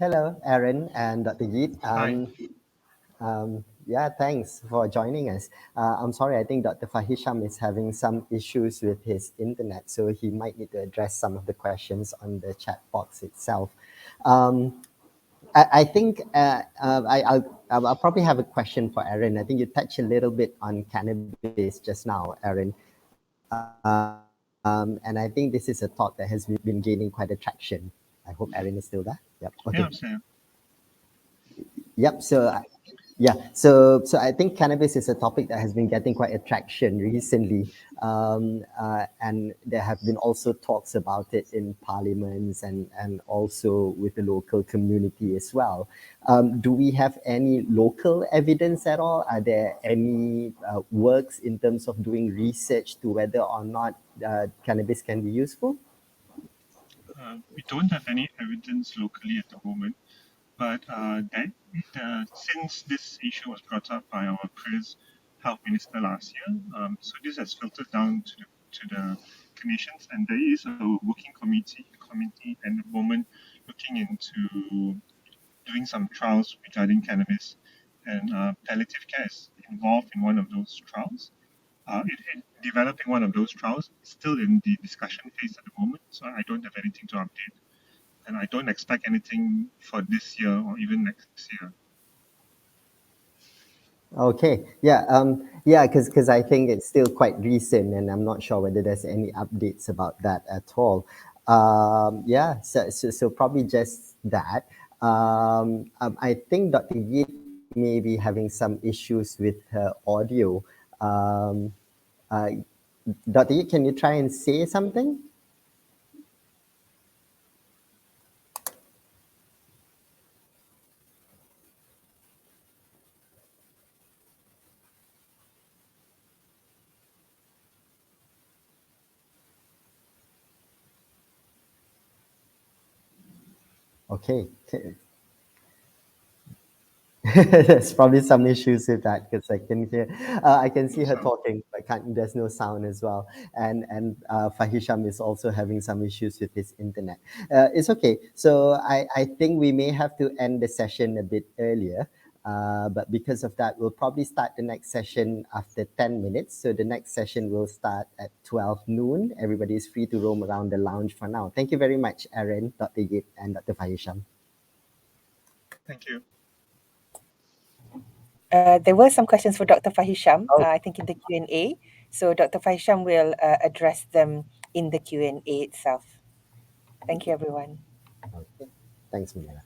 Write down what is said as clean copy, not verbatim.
Hello, Aaron and Dr. Yeet. Hi. Yeah, thanks for joining us. I'm sorry, I think Dr. Fahisham is having some issues with his internet, so he might need to address some of the questions on the chat box itself. Um, I think I'll probably have a question for Aaron. I think you touched a little bit on cannabis just now, Aaron. And I think this is a thought that has been gaining quite a traction. I hope Aaron is still there. Yep. Okay. Yeah, I'm saying. Yep. So I think cannabis is a topic that has been getting quite attraction recently, and there have been also talks about it in parliaments and also with the local community as well. Do we have any local evidence at all? Are there any works in terms of doing research to whether or not cannabis can be useful? We don't have any evidence locally at the moment, but since this issue was brought up by our previous health minister last year, so this has filtered down to the clinicians, and there is a working committee at the moment looking into doing some trials regarding cannabis, and palliative care is involved in one of those trials. Developing one of those trials is still in the discussion phase at the moment, so I don't have anything to update, and I don't expect anything for this year or even next year. Okay, yeah, because I think it's still quite recent, and I'm not sure whether there's any updates about that at all. Yeah, so probably just that. I think Dr. Yip may be having some issues with her audio. Um, uh, Dr. Yip, can you try and say something? Okay, there's probably some issues with that because I can see No her sound. talking, but there's no sound as well. And Fahisham is also having some issues with his internet. It's okay. So I think we may have to end the session a bit earlier. But because of that, we'll probably start the next session after 10 minutes. So the next session will start at 12 noon. Everybody is free to roam around the lounge for now. Thank you very much, Aaron, Dr. Yip, and Dr. Fahisham. Thank you. There were some questions for Dr. Fahisham, Oh, I think in the Q&A. So Dr. Fahisham will address them in the Q&A itself. Thank you, everyone. okay. Thanks, Munira.